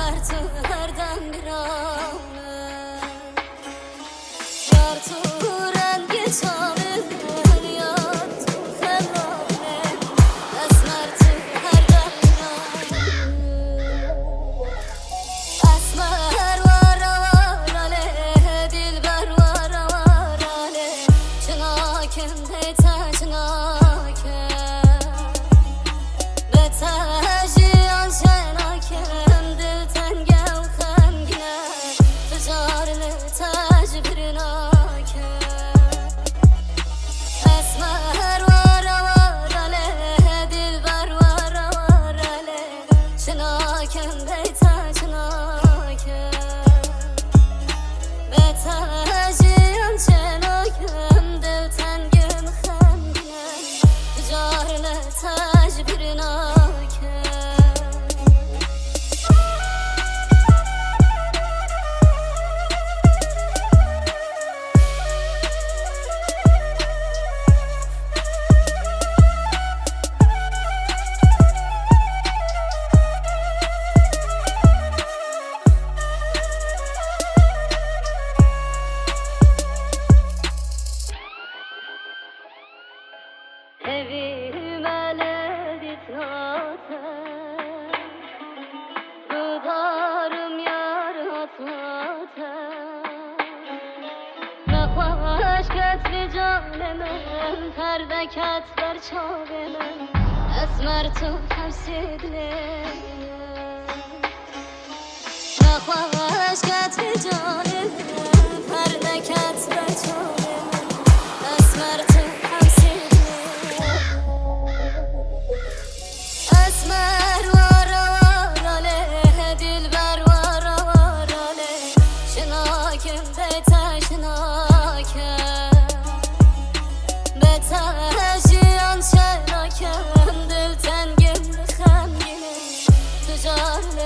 اسمر تو هر دم برانه یار تو رنگ چامه یار تو خمانه اسمر تو هر دم برانه اسمر وارا وارانه دلبر وارا وارانه چناکم دیتا چناکم بتاجیان چناکم دل تنگه و خمگینه تجارل تاج برناکم اسمر وارا وارانه دلبر وارا وارانه چناکم دیتا چناکم بتاجیان چناکم دل تنگه و خمگینه تجارل تاج برناکم Evime gitmate Dudarım yar hasmate Mekvaş ketli canemen Perde ketler çavemen Esmer tu hemsidliyem Mekvaş ketli canemen Perde ketler çavemen Esmer tu اسمر وارا وارانه دلبر وارا وارانه شناکم بیتا شناکم بتاجیان شناکم دل تنگم خمگینه تجارل